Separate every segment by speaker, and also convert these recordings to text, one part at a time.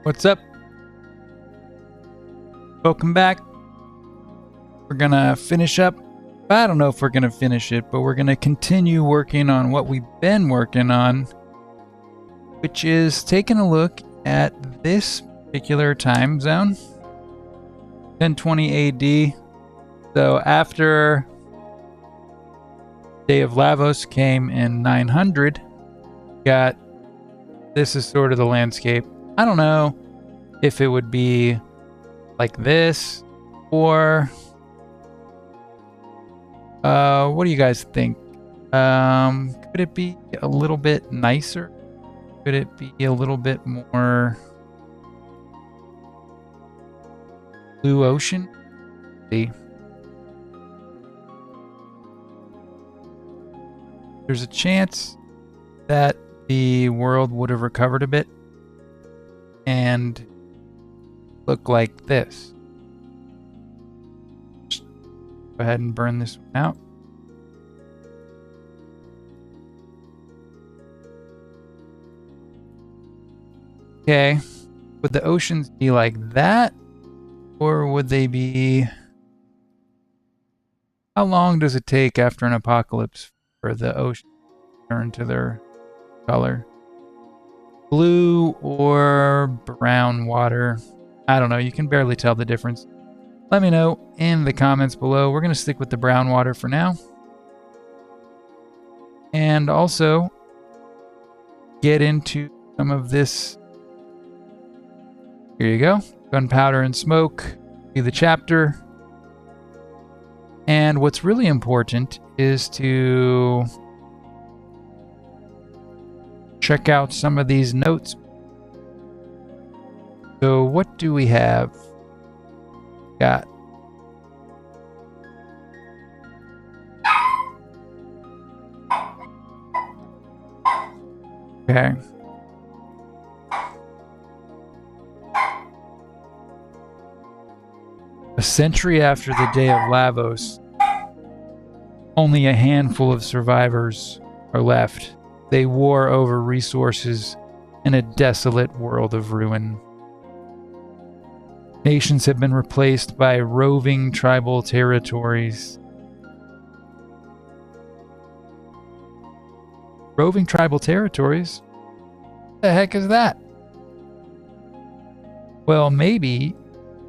Speaker 1: What's up? Welcome back. We're gonna finish up. I don't know if we're gonna finish it, but we're gonna continue working on what we've been working on, which is taking a look at this particular time zone, 1020 AD. So after Day of Lavos came in 900, this is sort of the landscape. I don't know if it would be like this or what do you guys think? Could it be a little bit nicer? Could it be a little bit more blue ocean? See. There's a chance that the world would have recovered a bit and look like this. Just go ahead and burn this one out. Okay, would the oceans be like that, or would they be... How long does it take after an apocalypse for the ocean to turn to their color? Blue or brown water? I don't know. You can barely tell the difference. Let me know in the comments below. We're going to stick with the brown water for now. And also get into some of this. Here you go. Gunpowder and smoke. Be the chapter. And what's really important is to check out some of these notes. So what do we have? Got okay. A century after the Day of Lavos, only a handful of survivors are left. They war over resources in a desolate world of ruin. Nations have been replaced by roving tribal territories. Roving tribal territories? What the heck is that? Well, maybe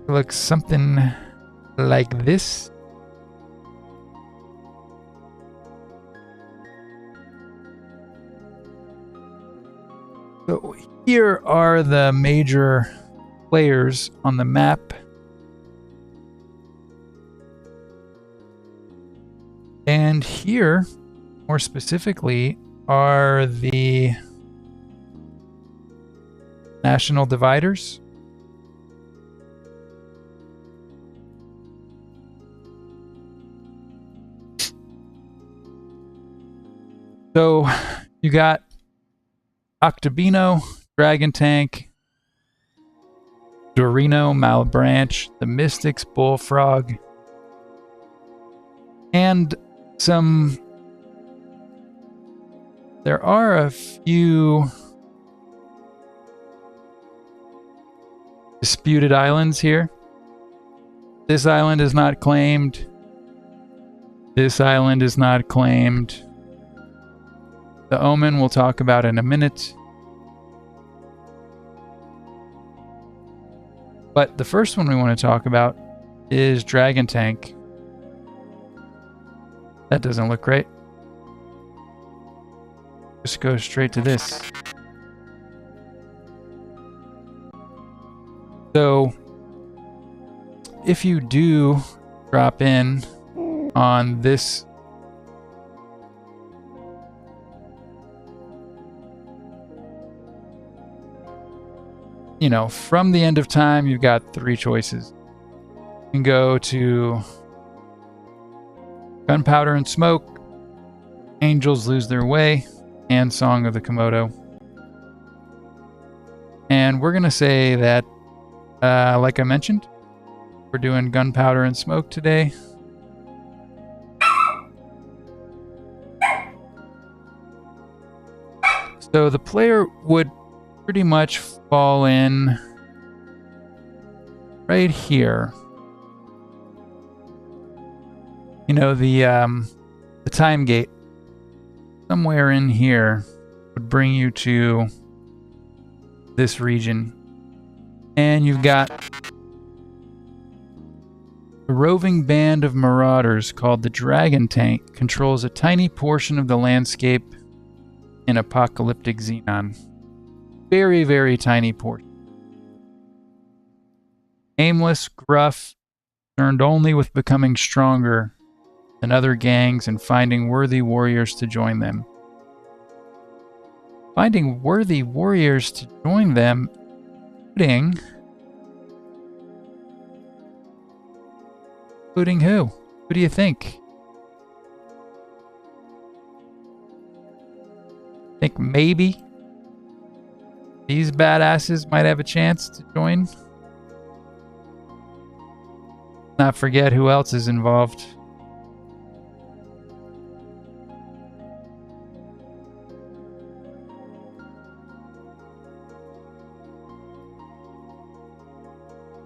Speaker 1: it looks something like this. So here are the major players on the map. And here, more specifically, are the national dividers. So you got Octobino, Dragon Tank, Dorino, Malbranch, the Mystics, Bullfrog, and some... There are a few disputed islands here. This island is not claimed. This island is not claimed. The Omen we'll talk about in a minute. But the first one we want to talk about is Dragon Tank. That doesn't look great. Just go straight to this. So, if you do drop in on this from the end of time, you've got three choices. You can go to Gunpowder and Smoke, Angels Lose Their Way, and Song of the Komodo. And we're going to say that, like I mentioned, we're doing Gunpowder and Smoke today. So the player would pretty much fall in right here. You know, the time gate. Somewhere in here would bring you to this region. And you've got a roving band of marauders called the Dragon Tank controls a tiny portion of the landscape in apocalyptic Xenon. Very, very tiny portion. Aimless, gruff, concerned only with becoming stronger than other gangs and finding worthy warriors to join them. Finding worthy warriors to join them, including who? Who do you think? Think maybe these badasses might have a chance to join? Not forget who else is involved.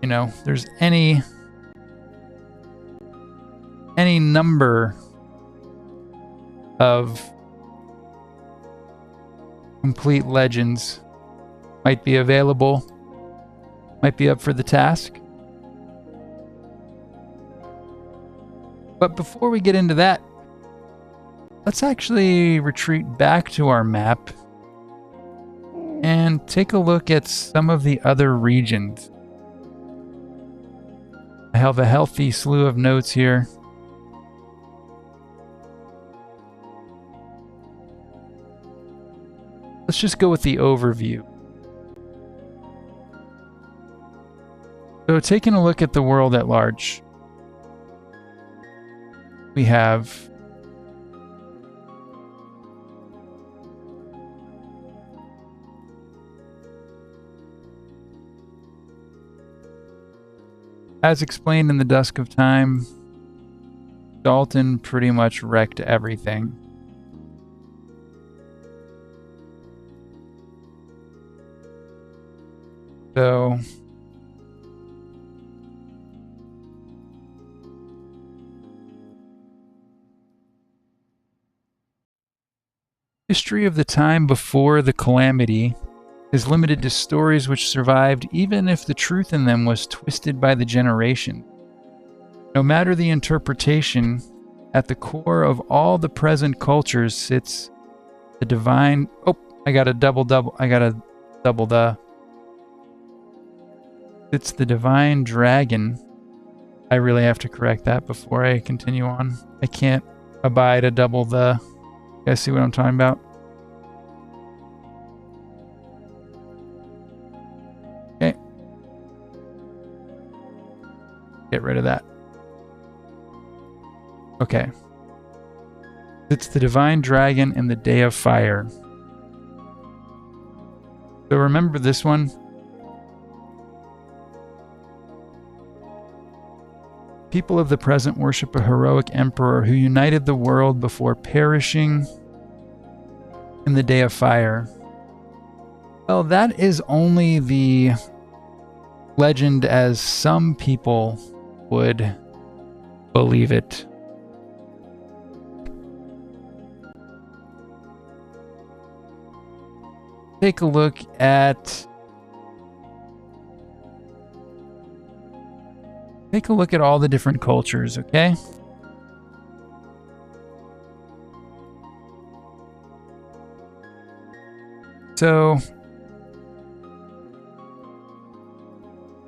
Speaker 1: You know, there's any number of complete legends might be available, might be up for the task. But before we get into that, let's actually retreat back to our map and take a look at some of the other regions. I have a healthy slew of notes here. Let's just go with the overview. So, taking a look at the world at large, we have as explained in the Dusk of Time, Dalton pretty much wrecked everything. So history of the time before the calamity is limited to stories which survived even if the truth in them was twisted by the generation. No matter the interpretation, at the core of all the present cultures sits the divine... Oh, I got a double. It's the divine dragon. I really have to correct that before I continue on. I can't abide a double the... You guys see what I'm talking about? Okay. Get rid of that. Okay. It's the divine dragon in the day of fire. So remember this one? People of the present worship a heroic emperor who united the world before perishing in the day of fire. Well, that is only the legend as some people would believe it. Take a look at all the different cultures, okay? So,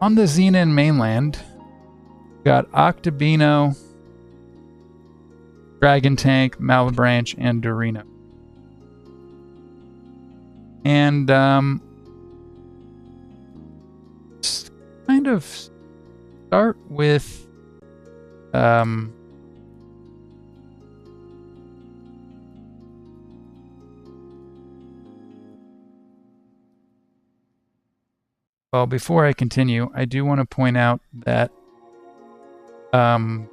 Speaker 1: on the Xenon mainland, we got Octobino, Dragon Tank, Malabranch, and Dorino. And, just kind of start with, well, before I continue, I do want to point out that of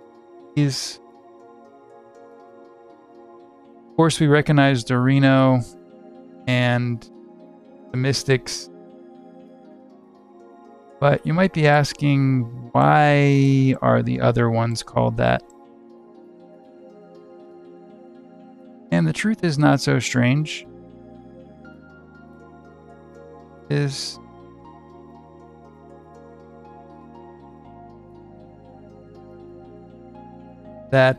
Speaker 1: course, we recognize Dorino and the Mystics But you might be asking, why are the other ones called that? And the truth is not so strange. Is that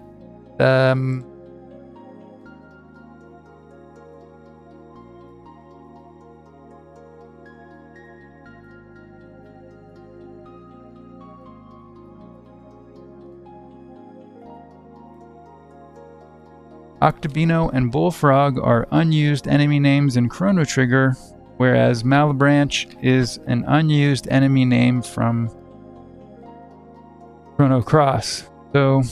Speaker 1: Octobino and Bullfrog are unused enemy names in Chrono Trigger, whereas Malabranch is an unused enemy name from Chrono Cross. So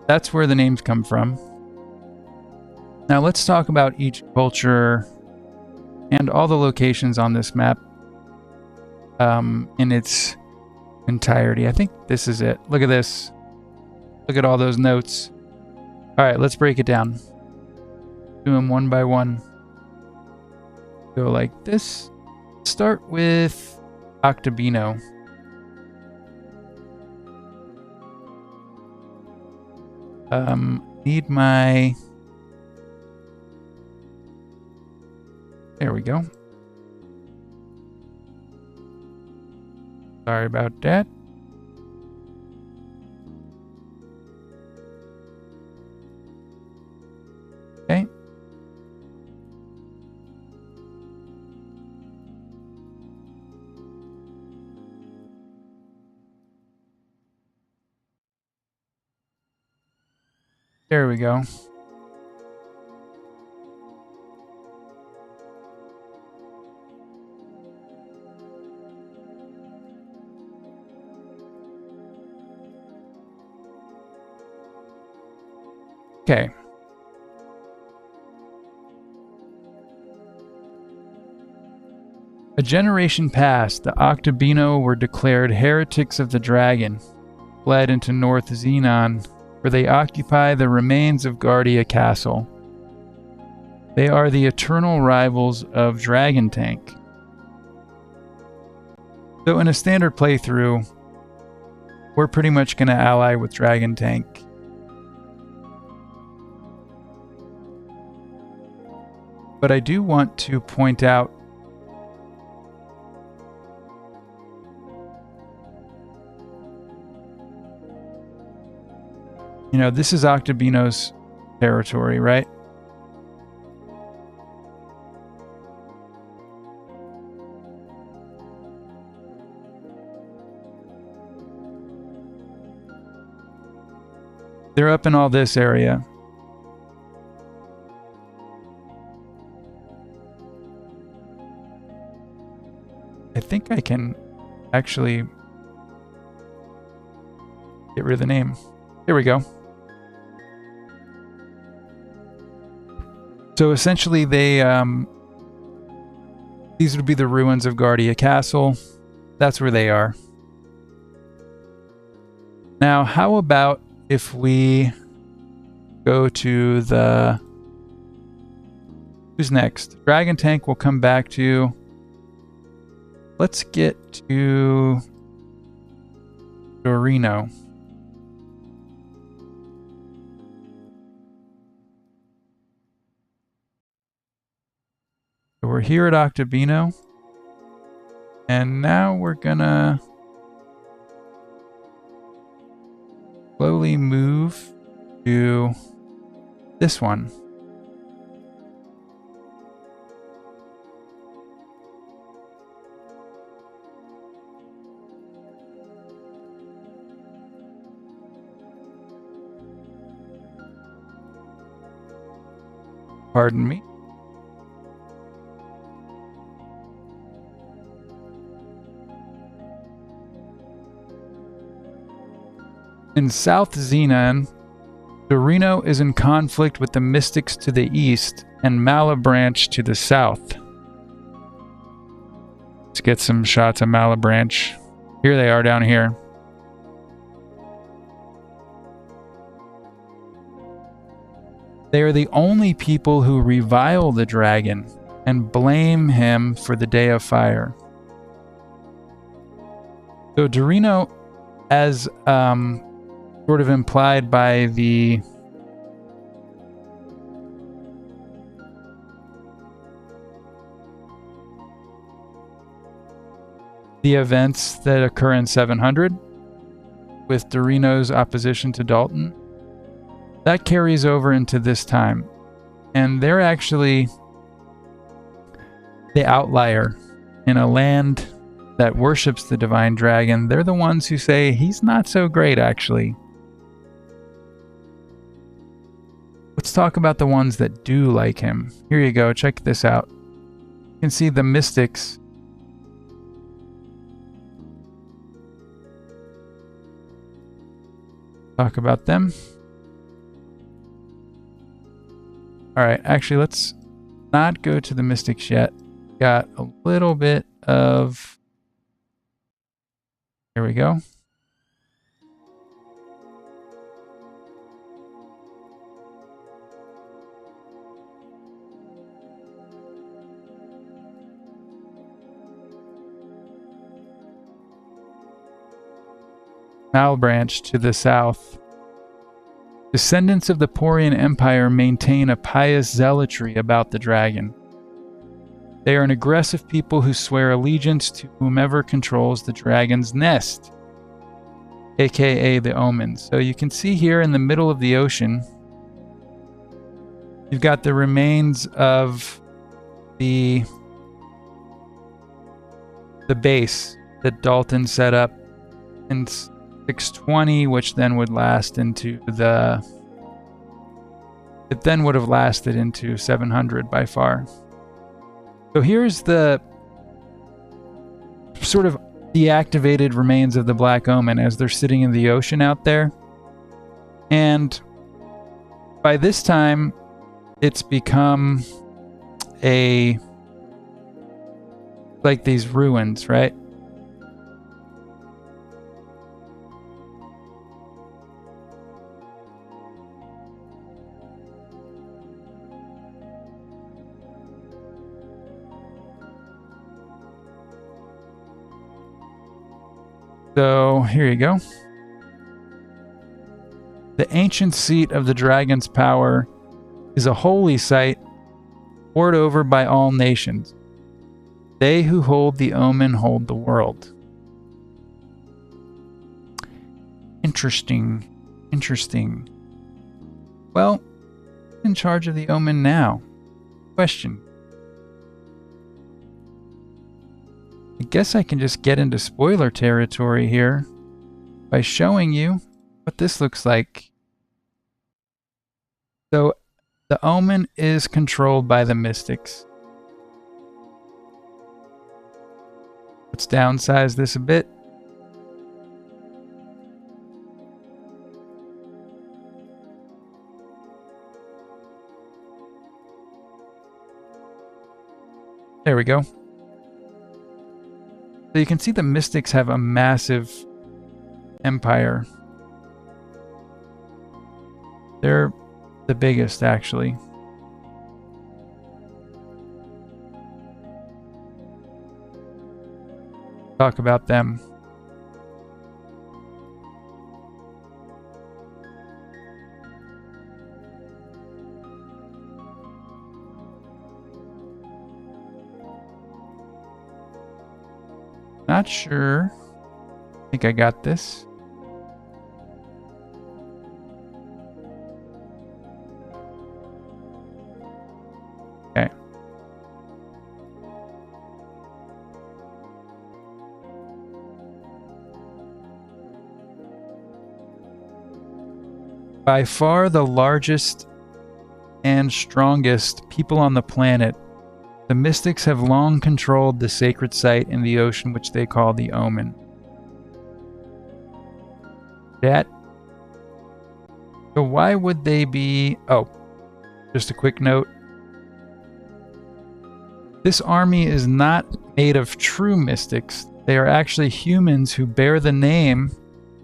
Speaker 1: that's where the names come from. Now let's talk about each culture and all the locations on this map in its entirety. I think this is it. Look at this. Look at all those notes. All right, let's break it down. Do them one by one. Go like this. Start with Octobino. Need my... There we go. Sorry about that. Okay. There we go. Okay. A generation passed, the Octobino were declared heretics of the dragon, fled into North Xenon, where they occupy the remains of Guardia Castle. They are the eternal rivals of Dragon Tank. So in a standard playthrough, we're pretty much going to ally with Dragon Tank. But I do want to point out this is Octobino's territory, right? They're up in all this area. I think I can actually get rid of the name. Here we go. So essentially they, these would be the ruins of Guardia Castle. That's where they are. Now, how about if we go to the... Who's next? Dragon Tank will come back to... Let's get to Dorino. So we're here at Octobino. And now we're gonna slowly move to this one. Pardon me. In South Xenon, Dorino is in conflict with the Mystics to the east and Malabranch to the south. Let's get some shots of Malabranch. Here they are down here. They are the only people who revile the dragon and blame him for the Day of Fire. So Dorino, as sort of implied by the events that occur in 700 with Dorino's opposition to Dalton, that carries over into this time. And they're actually the outlier in a land that worships the divine dragon. They're the ones who say he's not so great, actually. Let's talk about the ones that do like him. Here you go, check this out. You can see the mystics. Talk about them. Alright, actually let's not go to the mystics yet. Got a little bit of... Here we go. Malbranch to the south. Descendants of the Porian Empire maintain a pious zealotry about the dragon. They are an aggressive people who swear allegiance to whomever controls the dragon's nest, aka the omens. So you can see here in the middle of the ocean, you've got the remains of the base that Dalton set up in 620, which then would last into the... It then would have lasted into 700 by far. So here's the sort of deactivated remains of the Black Omen as they're sitting in the ocean out there. And by this time, it's become like these ruins, right? So here you go. The ancient seat of the dragon's power is a holy site poured over by all nations. They who hold the omen hold the world. Interesting. Interesting. Well, who's in charge of the omen now? Question. I guess I can just get into spoiler territory here by showing you what this looks like. So, the omen is controlled by the mystics. Let's downsize this a bit. There we go. So you can see the mystics have a massive empire. They're the biggest, actually. Talk about them. Not sure. I think I got this. Okay. By far the largest and strongest people on the planet, the mystics have long controlled the sacred site in the ocean which they call the Omen. So why would they be... Oh, just a quick note. This army is not made of true mystics. They are actually humans who bear the name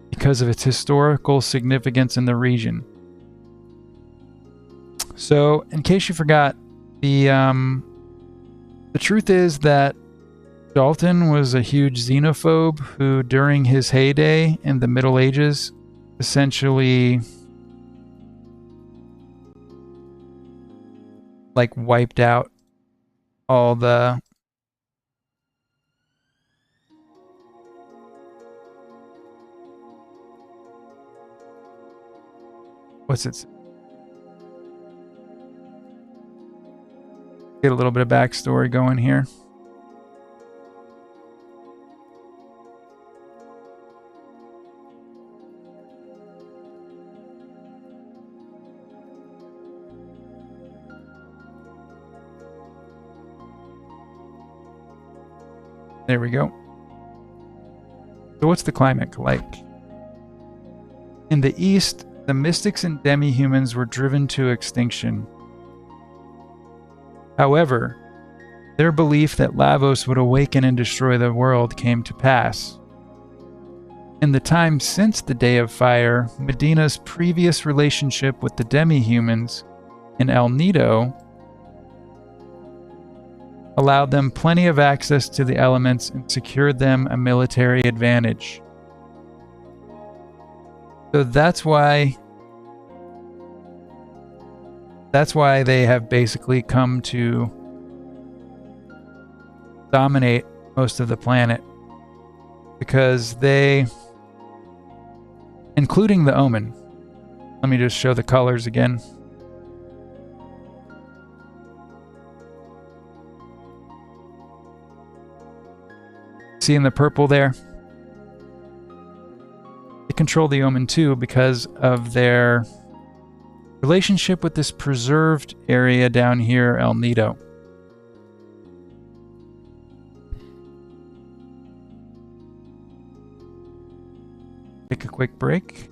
Speaker 1: because of its historical significance in the region. So, in case you forgot, the truth is that Dalton was a huge xenophobe who, during his heyday in the Middle Ages, essentially like wiped out all the what's it? Get a little bit of backstory going here. There we go. So what's the climate like? In the East, the mystics and demi-humans were driven to extinction. However, their belief that Lavos would awaken and destroy the world came to pass. In the time since the Day of Fire, Medina's previous relationship with the demi-humans in El Nido allowed them plenty of access to the elements and secured them a military advantage. So that's why they have basically come to dominate most of the planet, because they, including the Omen. Let me just show the colors again. See in the purple there? They control the Omen too because of their relationship with this preserved area down here, El Nido. Take a quick break.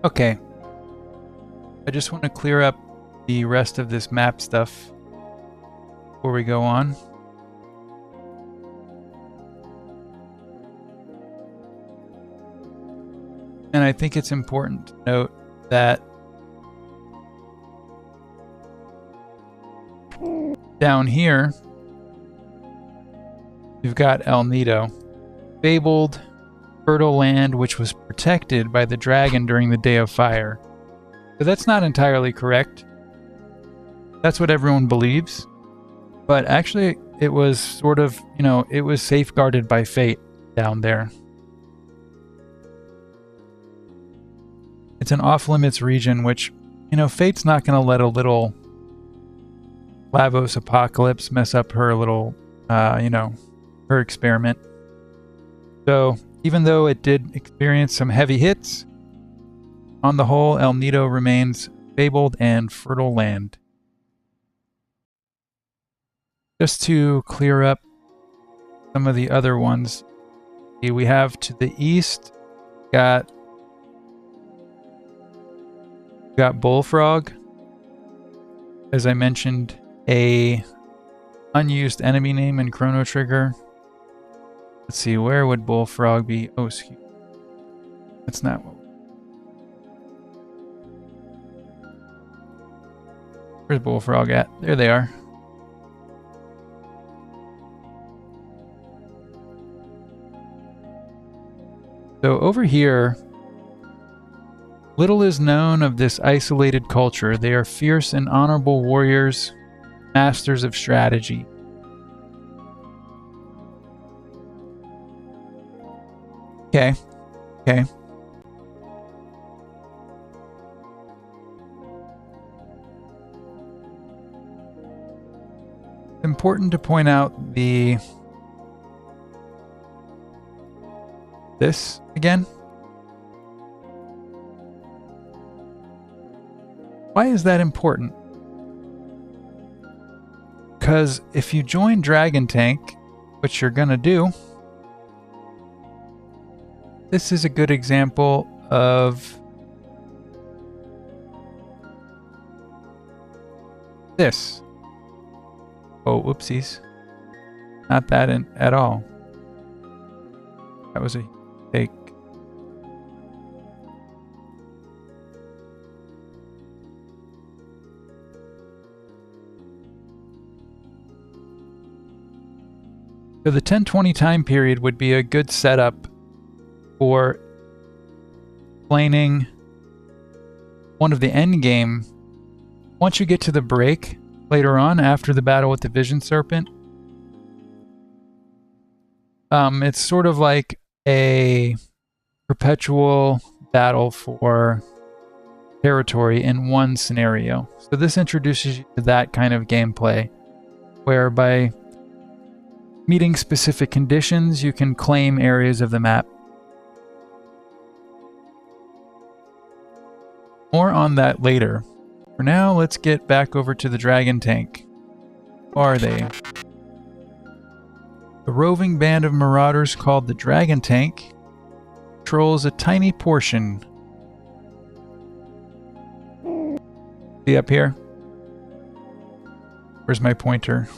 Speaker 1: Okay. I just want to clear up the rest of this map stuff before we go on. And I think it's important to note that down here, we've got El Nido, fabled fertile land which was protected by the dragon during the Day of Fire. So that's not entirely correct. That's what everyone believes. But actually, it was sort of, you know, it was safeguarded by fate down there. It's an off-limits region, which, you know, fate's not going to let a little Lavos apocalypse mess up her little, you know, her experiment. So, even though it did experience some heavy hits, on the whole, El Nido remains fabled and fertile land. Just to clear up some of the other ones, we have to the east, got Bullfrog. As I mentioned, a unused enemy name in Chrono Trigger. Let's see, where would Bullfrog be? Oh, excuse me. That's not what. Where's Bullfrog at? There they are. So over here, little is known of this isolated culture. They are fierce and honorable warriors, masters of strategy. Okay. Okay. It's important to point out this again. Why is that important? Because if you join Dragon Tank, which you're gonna do, this is a good example of this. Oh, whoopsies. Not that at all. That was a mistake. So the 1020 time period would be a good setup for explaining one of the end game. Once you get to the break later on after the battle with the Vision Serpent, it's sort of like a perpetual battle for territory in one scenario. So this introduces you to that kind of gameplay, where by meeting specific conditions, you can claim areas of the map. More on that later. For now, let's get back over to the Dragon Tank. Who are they? The roving band of marauders called the Dragon Tank controls a tiny portion. See up here? Where's my pointer?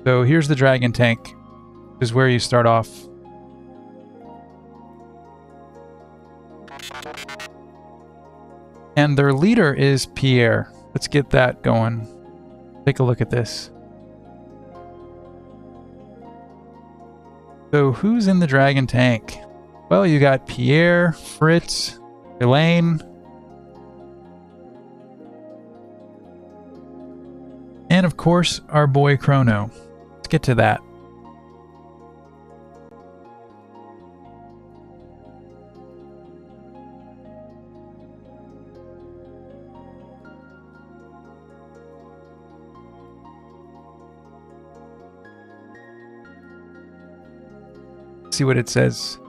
Speaker 1: So here's the Dragon Tank. This is where you start off. And their leader is Pierre. Let's get that going. Take a look at this. So who's in the Dragon Tank? Well, you got Pierre, Fritz, Elaine, and of course our boy Chrono. Let's get to that. See what it says.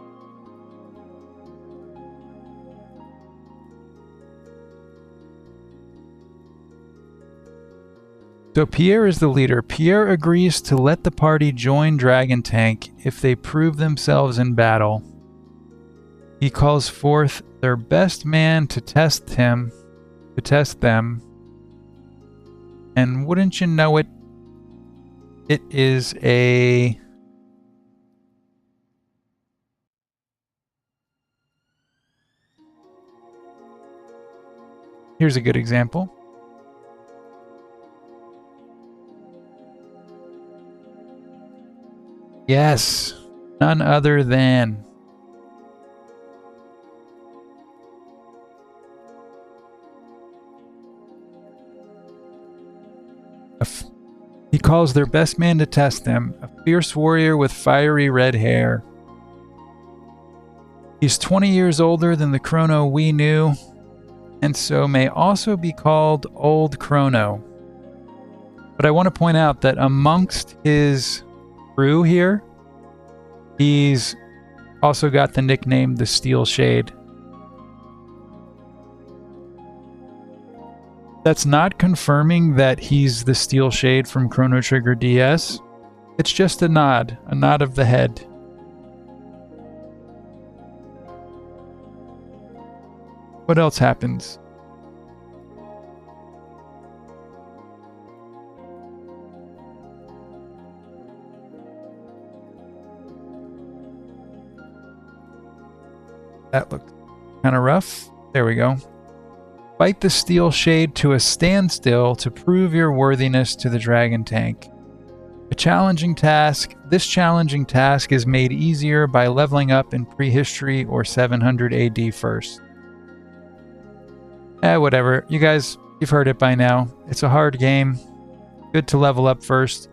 Speaker 1: So Pierre is the leader. Pierre agrees to let the party join Dragon Tank if they prove themselves in battle. He calls forth their best man to test them. And wouldn't you know it, it is a... Here's a good example. Yes, none other than he calls their best man to test them, a fierce warrior with fiery red hair. He's 20 years older than the Chrono we knew, and so may also be called Old Chrono. But I want to point out that amongst his crew here, he's also got the nickname the Steel Shade. That's not confirming that he's the Steel Shade from Chrono Trigger DS. It's just a nod of the head. What else happens? That looked kind of rough. There we go. Fight the Steel Shade to a standstill to prove your worthiness to the Dragon Tank. A challenging task. This challenging task is made easier by leveling up in prehistory or 700 AD first. Whatever. You guys, you've heard it by now. It's a hard game. Good to level up first.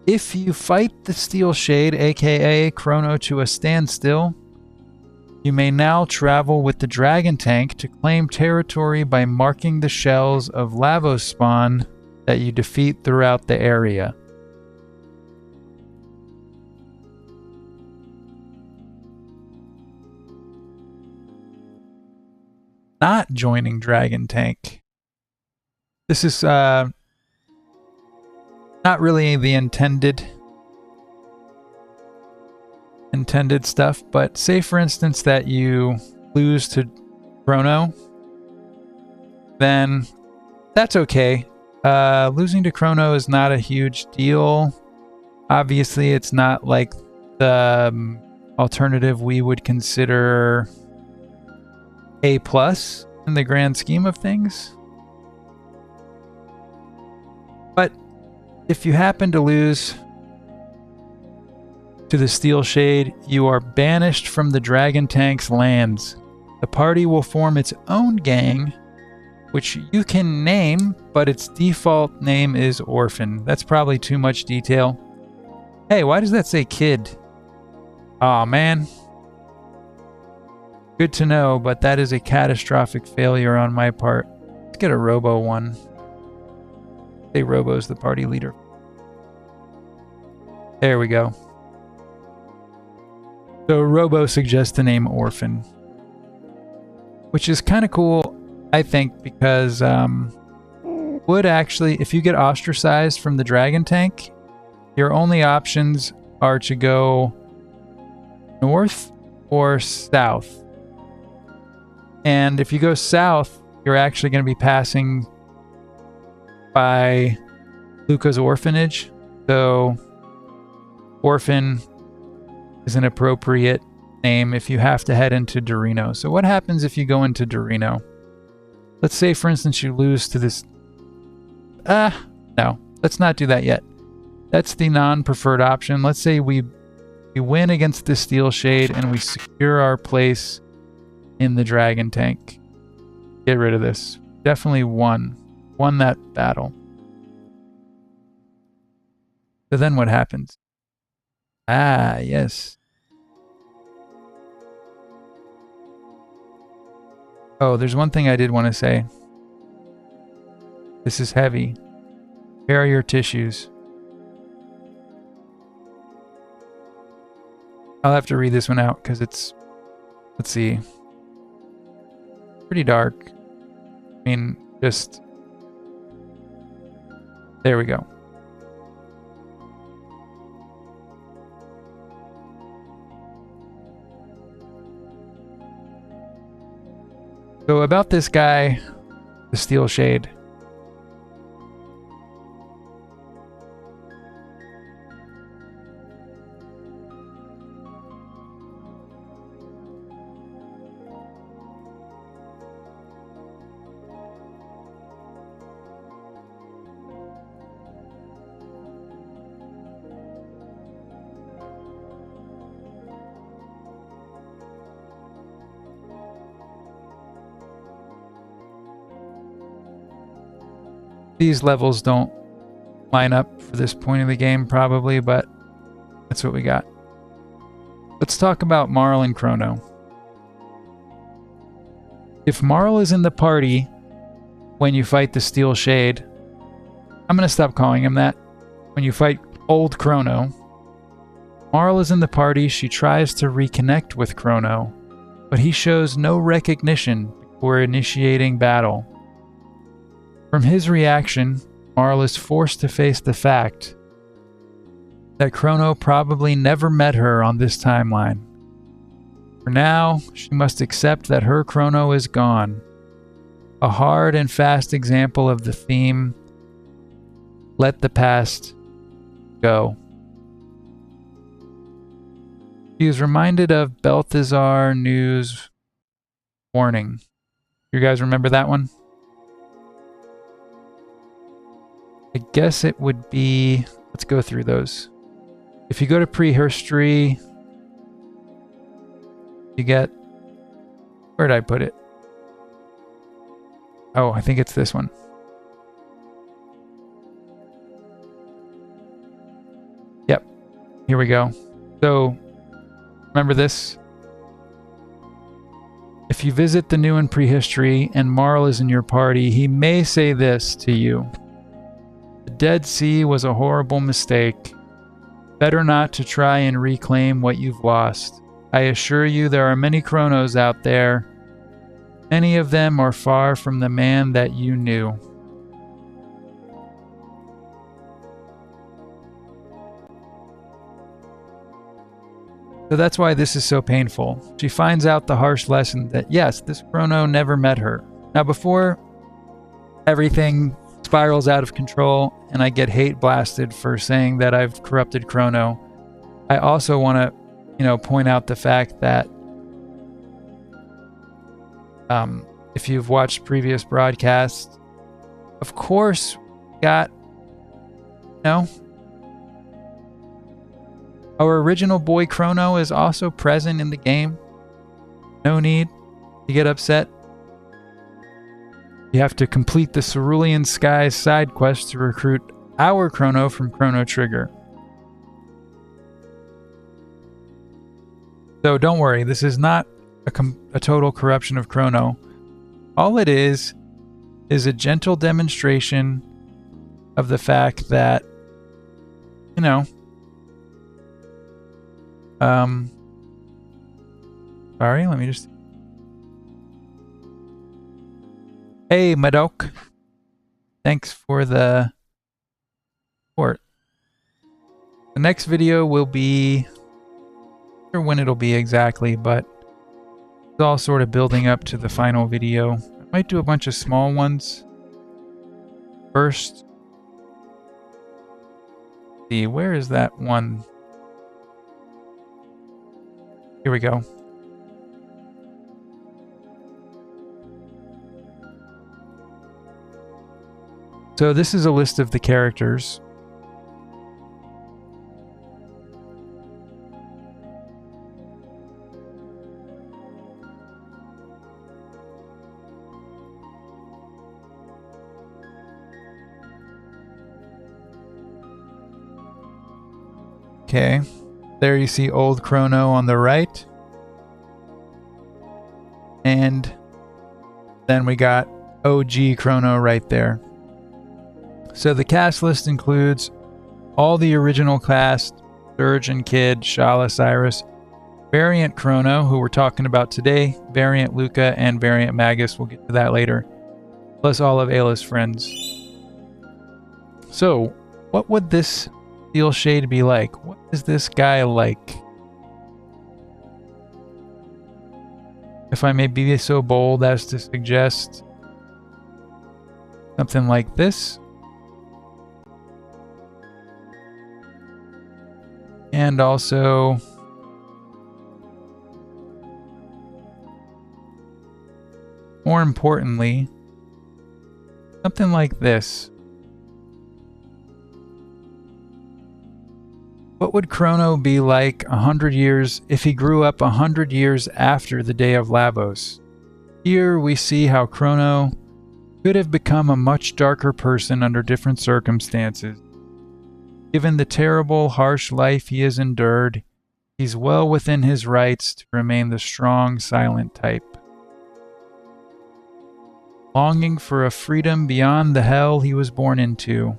Speaker 1: If you fight the Steel Shade, aka Chrono, to a standstill, you may now travel with the Dragon Tank to claim territory by marking the shells of Lavos spawn that you defeat throughout the area. Not joining Dragon Tank. This is not really the intended stuff, but say for instance that you lose to Chrono, then that's okay. Losing to Chrono is not a huge deal. Obviously, it's not like the alternative we would consider A+ in the grand scheme of things. But if you happen to lose to the Steel Shade, you are banished from the Dragon Tank's lands. The party will form its own gang, which you can name, but its default name is Orphan. That's probably too much detail. Hey, why does that say kid? Aw, man. Good to know, but that is a catastrophic failure on my part. Let's get a Robo one. Say Robo's the party leader. There we go. So Robo suggests the name Orphan, which is kind of cool, I think, because would actually, if you get ostracized from the Dragon Tank, your only options are to go north or south. And if you go south, you're actually going to be passing by Luca's orphanage. So Orphan is an appropriate name if you have to head into Dorino. So what happens if you go into Dorino? Let's say, for instance, you lose to this... no. Let's not do that yet. That's the non-preferred option. Let's say we win against the Steel Shade and we secure our place in the Dragon Tank. Get rid of this. Definitely won that battle. So then what happens? Ah, yes. Oh, there's one thing I did want to say. This is heavy. Prepare your tissues. I'll have to read this one out because it's, let's see, pretty dark. I mean, just There we go. So about this guy, the Steel Shade. These levels don't line up for this point of the game probably, but that's what we got. Let's talk about Marl and Chrono. If Marl is in the party when you fight the Steel Shade, I'm going to stop calling him that. When you fight old Chrono, Marl is in the party. She tries to reconnect with Chrono, but he shows no recognition before initiating battle. From his reaction, Marl is forced to face the fact that Chrono probably never met her on this timeline. For now, she must accept that her Chrono is gone. A hard and fast example of the theme, let the past go. She is reminded of Balthazar News Warning. You guys remember that one? I guess it would be... Let's go through those. If you go to prehistory, you get... Where did I put it? Oh, I think it's this one. Yep. Here we go. So, remember this? If you visit the new in prehistory and Marl is in your party, he may say this to you. The Dead Sea was a horrible mistake. Better not to try and reclaim what you've lost. I assure you there are many Chronos out there. Many of them are far from the man that you knew. So that's why this is so painful. She finds out the harsh lesson that yes, this Chrono never met her. Now before everything spirals out of control and I get hate blasted for saying that I've corrupted Chrono, I also want to, point out the fact that if you've watched previous broadcasts, of course, got, our original boy Chrono is also present in the game. No need to get upset. You have to complete the Cerulean Skies side quest to recruit our Chrono from Chrono Trigger. So don't worry, this is not a total corruption of Chrono. All it is a gentle demonstration of the fact that, sorry, let me just... Hey, Madok. Thanks for the support. The next video will be... I'm not sure when it'll be exactly, but it's all sort of building up to the final video. I might do a bunch of small ones first. Let's see, where is that one? Here we go. So this is a list of the characters. Okay, there you see old Chrono on the right. And then we got OG Chrono right there. So the cast list includes all the original cast, Surge and Kid, Shala, Cyrus, Variant Chrono, who we're talking about today, Variant Luca, and Variant Magus. We'll get to that later. Plus all of Ayla's friends. So, what would this steel shade be like? What is this guy like? If I may be so bold as to suggest something like this. And also more importantly, something like this. What would Chrono be like 100 years if he grew up 100 years after the day of Lavos? Here we see how Chrono could have become a much darker person under different circumstances. Given the terrible, harsh life he has endured, he's well within his rights to remain the strong, silent type. Longing for a freedom beyond the hell he was born into.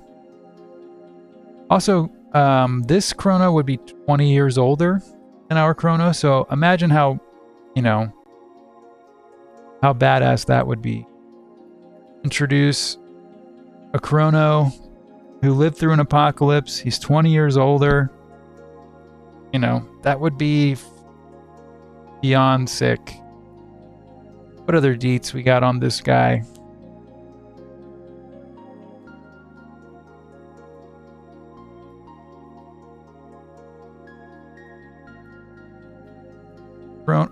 Speaker 1: Also, this Chrono would be 20 years older than our Chrono, so imagine how, how badass that would be. Introduce a Chrono who lived through an apocalypse. He's 20 years older. That would be beyond sick. What other deets we got on this guy?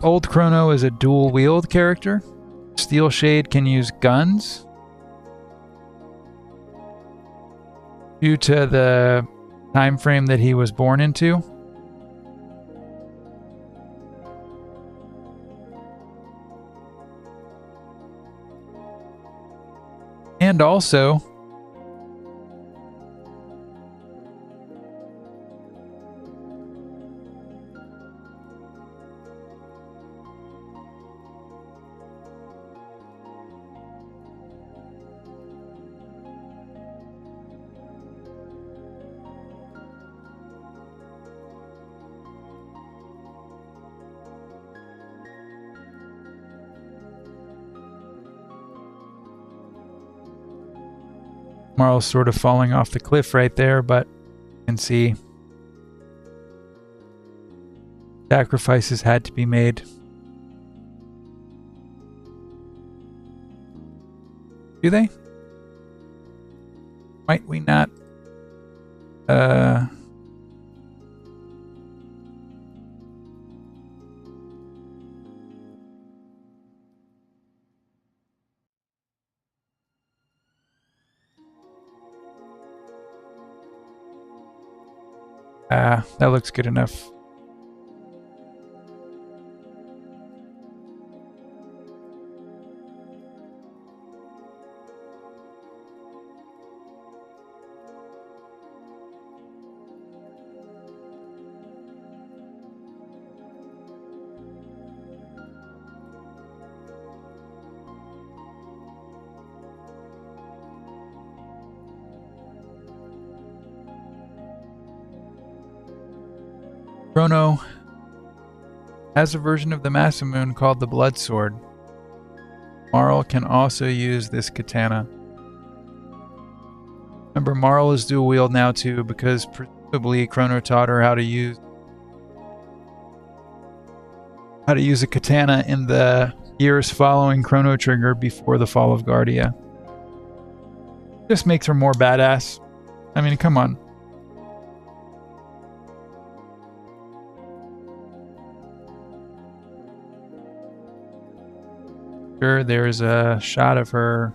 Speaker 1: Old Chrono is a dual-wield character. Steel Shade can use guns. Due to the time frame that he was born into. And also, Marl's sort of falling off the cliff right there, but you can see sacrifices had to be made. Do they? Might we not? That looks good enough. Chrono has a version of the Masamune called the Blood Sword. Marl can also use this katana. Remember, Marl is dual wield now too, because presumably Chrono taught her how to use a katana in the years following Chrono Trigger before the fall of Guardia. Just makes her more badass. I mean, come on. Sure, there's a shot of her.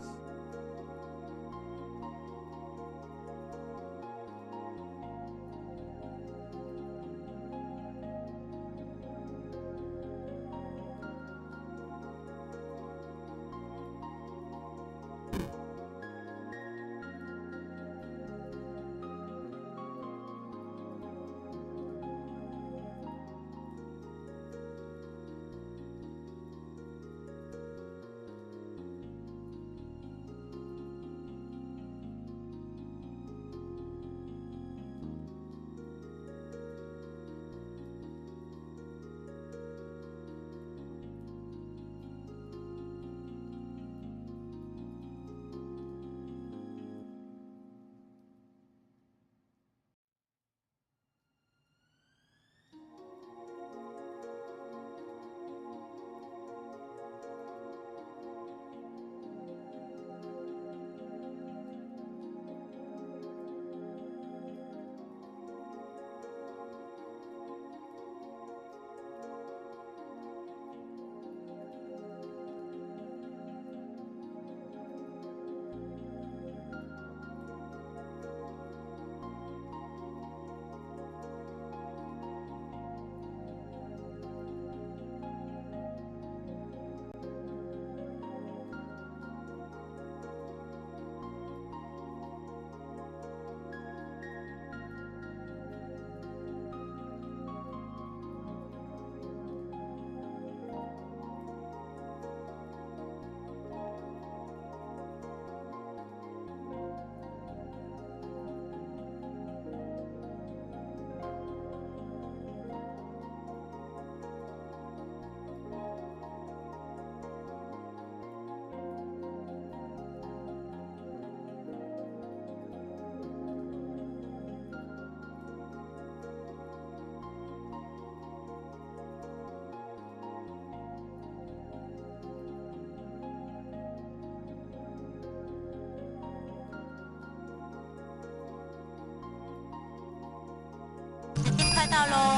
Speaker 2: 到喽。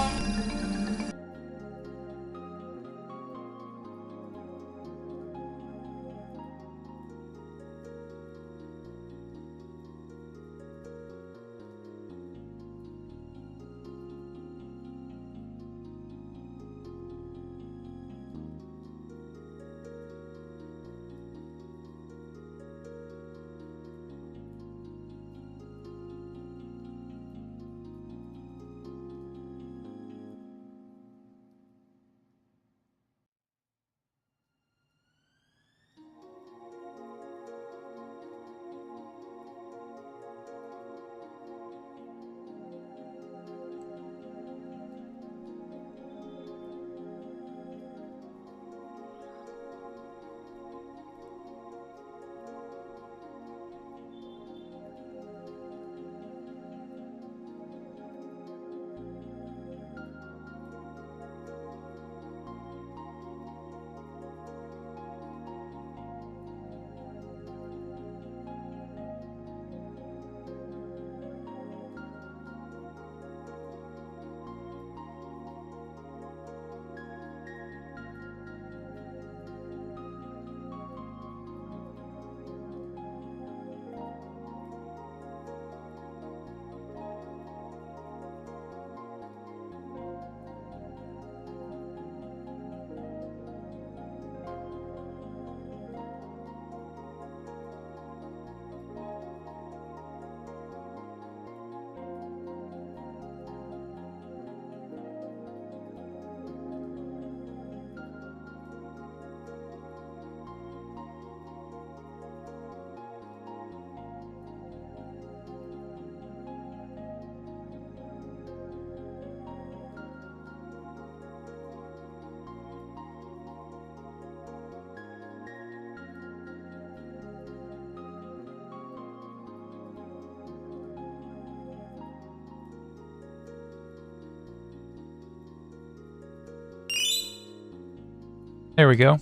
Speaker 1: There we go. I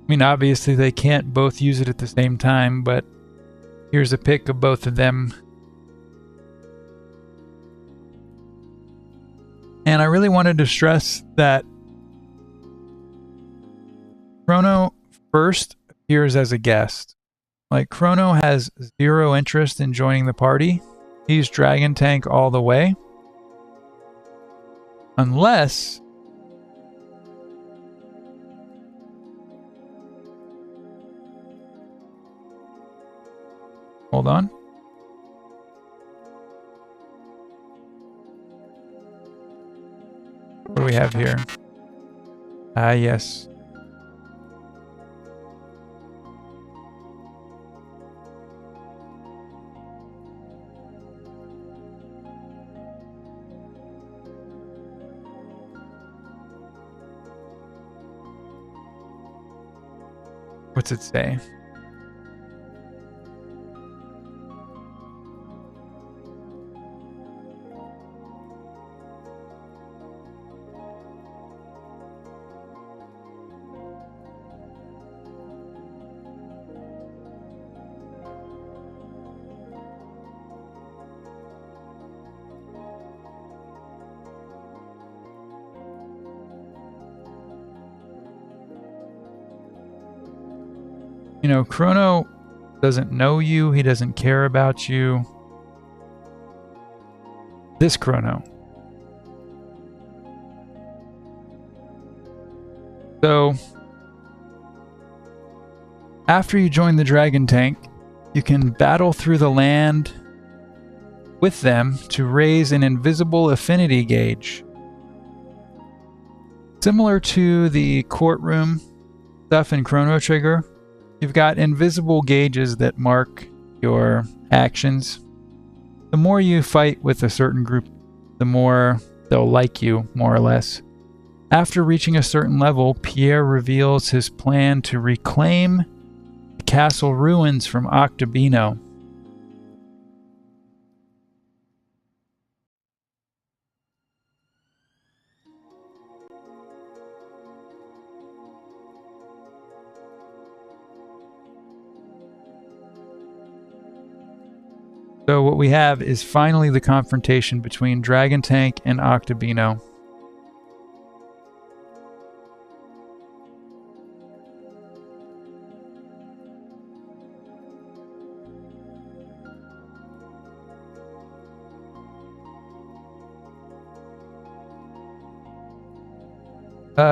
Speaker 1: mean, obviously they can't both use it at the same time, but here's a pic of both of them. And I really wanted to stress that Chrono first appears as a guest. Like, Chrono has zero interest in joining the party. He's Dragon Tank all the way. Unless... Hold on. What do we have here? Ah, yes. What's it say? You know, Chrono doesn't know you. He doesn't care about you. This Chrono. So, after you join the Dragon Tank, you can battle through the land with them to raise an invisible affinity gauge. Similar to the courtroom stuff in Chrono Trigger, you've got invisible gauges that mark your actions. The more you fight with a certain group, the more they'll like you, more or less. After reaching a certain level, Pierre reveals his plan to reclaim the castle ruins from Octobino. So what we have is finally the confrontation between Dragon Tank and Octobino.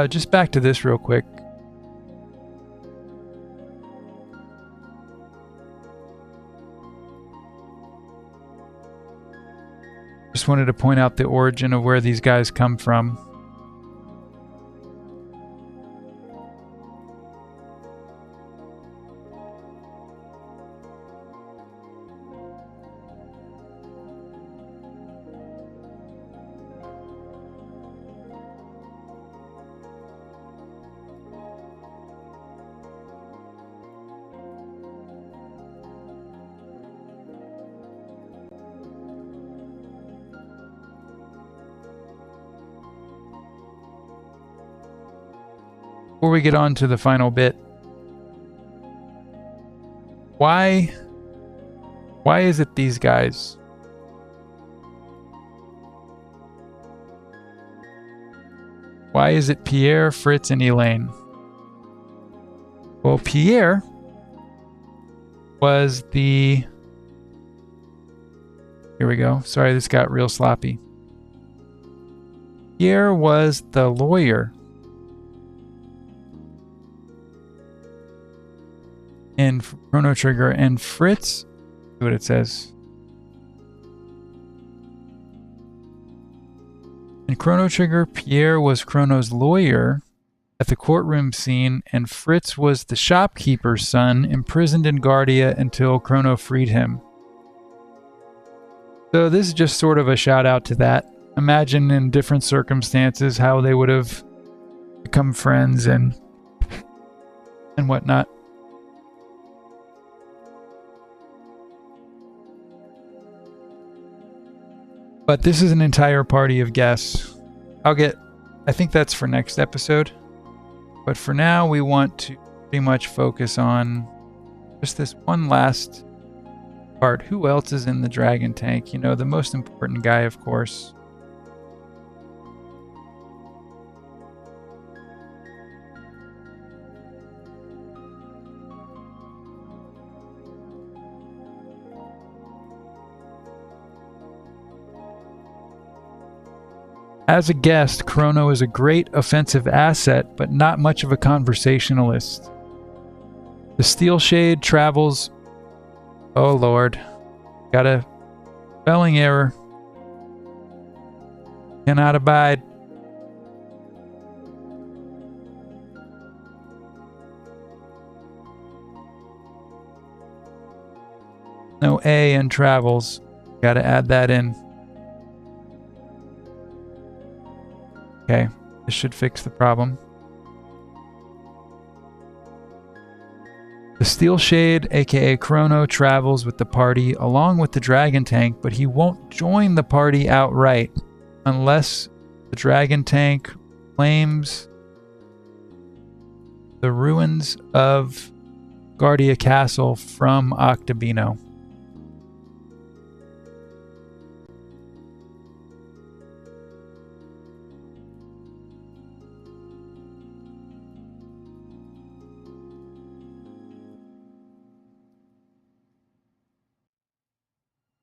Speaker 1: Just back to this real quick. Just wanted to point out the origin of where these guys come from. Before we get on to the final bit, why is it these guys? Why is it Pierre, Fritz, and Elaine? Well, Pierre was the... Here we go. Sorry, this got real sloppy. Pierre was the lawyer in Chrono Trigger, and Fritz, see what it says. In Chrono Trigger, Pierre was Chrono's lawyer at the courtroom scene, and Fritz was the shopkeeper's son imprisoned in Guardia until Chrono freed him. So this is just sort of a shout out to that. Imagine in different circumstances how they would have become friends and whatnot. But this is an entire party of guests. I think that's for next episode. But for now, we want to pretty much focus on just this one last part. Who else is in the Dragon Tank? You know, the most important guy, of course. As a guest, Chrono is a great offensive asset, but not much of a conversationalist. The Steel Shade travels... Oh lord. Got a spelling error. Cannot abide. No A in travels. Gotta add that in. Okay, this should fix the problem. The Steel Shade, aka Chrono, travels with the party along with the Dragon Tank, but he won't join the party outright unless the Dragon Tank claims the ruins of Guardia Castle from Octobino.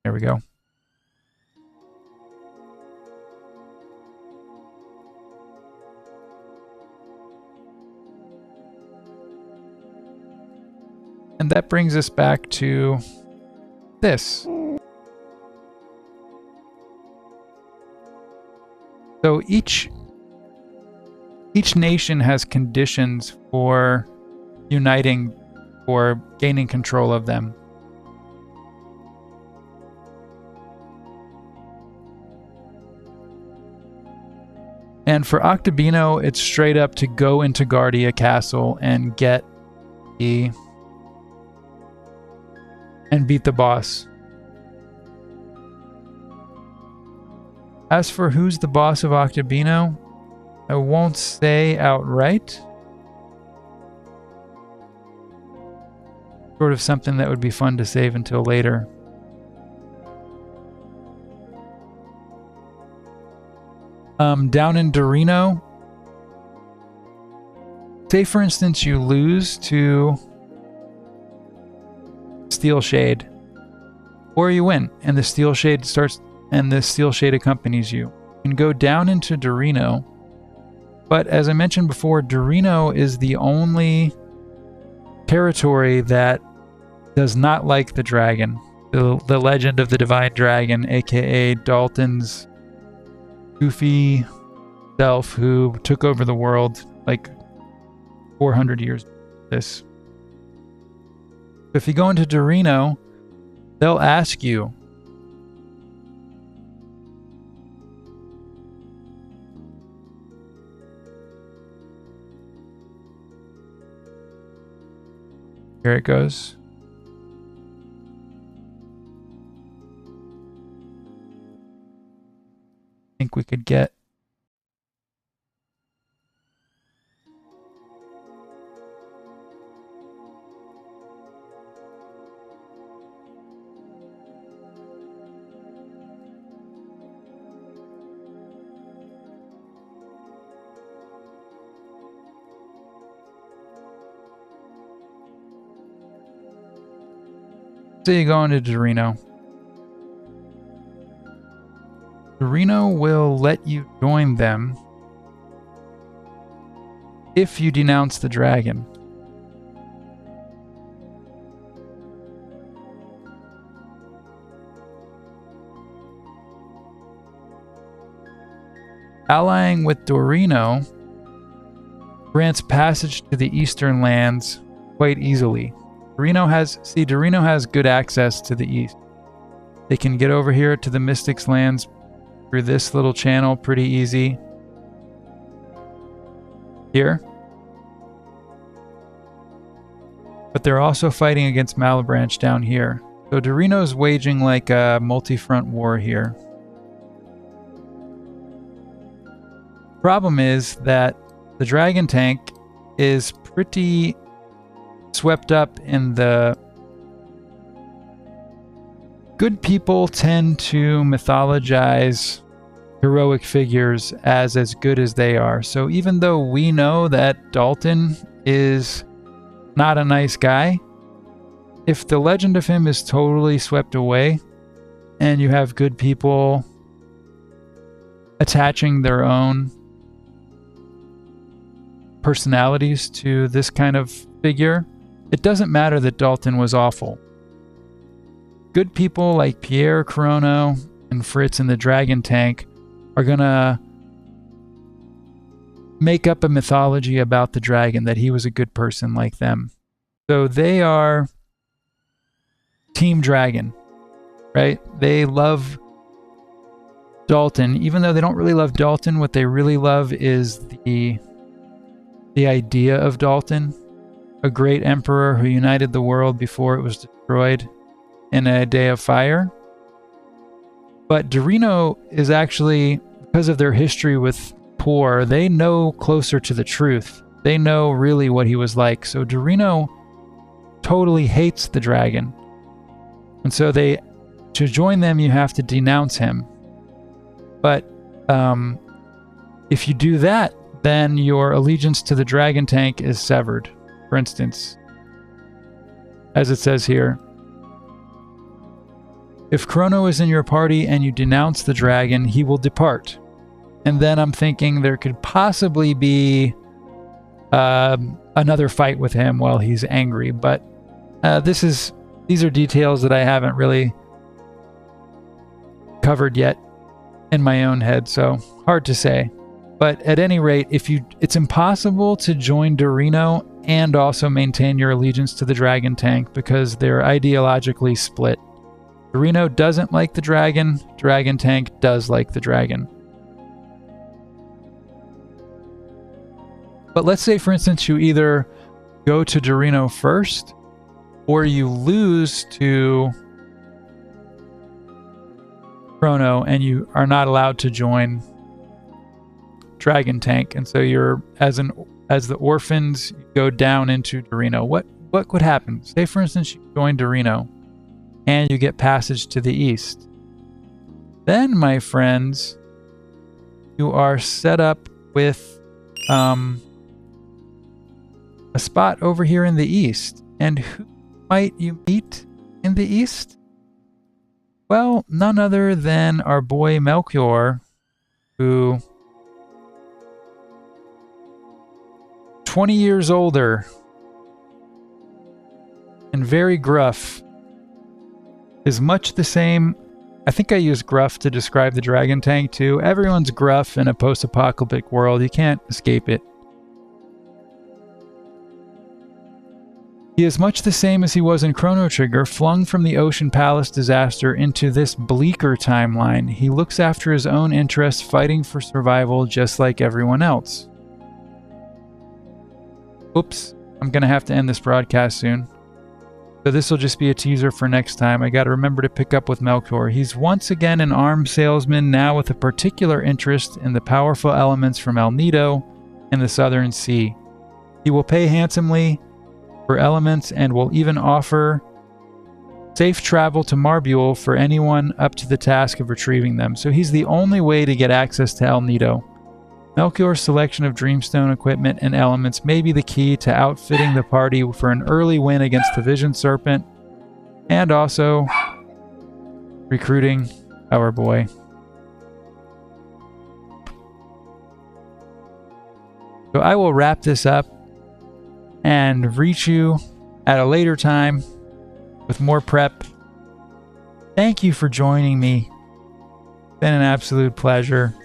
Speaker 1: There we go. And that brings us back to this. So each nation has conditions for uniting or gaining control of them. And for Octobino, it's straight up to go into Guardia Castle and get and beat the boss. As for who's the boss of Octobino, I won't say outright. Sort of something that would be fun to save until later. Down in Dorino, say for instance you lose to Steel Shade, or you win and the Steel Shade starts and the Steel Shade accompanies you. You can go down into Dorino, but as I mentioned before, Dorino is the only territory that does not like the dragon, the legend of the divine dragon, aka Dalton's goofy self who took over the world like 400 years before this. If you go into Dorino, they'll ask you, here it goes. I think we could get so you go into Dorino. Dorino will let you join them if you denounce the dragon. Allying with Dorino grants passage to the eastern lands quite easily. Dorino has good access to the east. They can get over here to the Mystics lands through this little channel pretty easy. Here. But they're also fighting against Malebranche down here. So Dorino's waging like a multi-front war here. Problem is that the dragon tank is pretty swept up in the... Good people tend to mythologize heroic figures as good as they are. So even though we know that Dalton is not a nice guy, if the legend of him is totally swept away and you have good people attaching their own personalities to this kind of figure, it doesn't matter that Dalton was awful. Good people like Pierre, Chrono, and Fritz in the Dragon Tank are gonna make up a mythology about the dragon, that he was a good person like them. So they are Team Dragon, right? They love Dalton. Even though they don't really love Dalton, what they really love is the idea of Dalton, a great emperor who united the world before it was destroyed in a day of fire. But Dorino is actually, because of their history with Poor, they know closer to the truth. They know really what he was like. So Dorino totally hates the dragon. And so to join them, you have to denounce him. But if you do that, then your allegiance to the dragon tank is severed. For instance, as it says here, if Chrono is in your party and you denounce the dragon, he will depart. And then I'm thinking there could possibly be another fight with him while he's angry. But these are details that I haven't really covered yet in my own head, so hard to say. But at any rate, it's impossible to join Dorino and also maintain your allegiance to the dragon tank because they're ideologically split. Dorino doesn't like the dragon. Dragon tank does like the dragon. But let's say, for instance, you either go to Dorino first or you lose to Chrono and you are not allowed to join Dragon Tank. And so you're, as the orphans, you go down into Dorino. What could happen? Say, for instance, you join Dorino and you get passage to the east. Then, my friends, you are set up with a spot over here in the east. And who might you meet in the east? Well, none other than our boy Melchior, who 20 years older and very gruff, is much the same. I think I use gruff to describe the dragon tank too. Everyone's gruff in a post-apocalyptic world. You can't escape it. He is much the same as he was in Chrono Trigger, flung from the Ocean Palace disaster into this bleaker timeline. He looks after his own interests, fighting for survival just like everyone else. Oops, I'm gonna have to end this broadcast soon. So this will just be a teaser for next time. I gotta remember to pick up with Melchior. He's once again an arms salesman, now with a particular interest in the powerful elements from El Nido and the Southern Sea. He will pay handsomely for elements and will even offer safe travel to Marbule for anyone up to the task of retrieving them. So he's the only way to get access to El Nido. Melchior's selection of Dreamstone equipment and elements may be the key to outfitting the party for an early win against the Vision Serpent, and also recruiting our boy. So I will wrap this up and reach you at a later time with more prep. Thank you for joining me. It's been an absolute pleasure.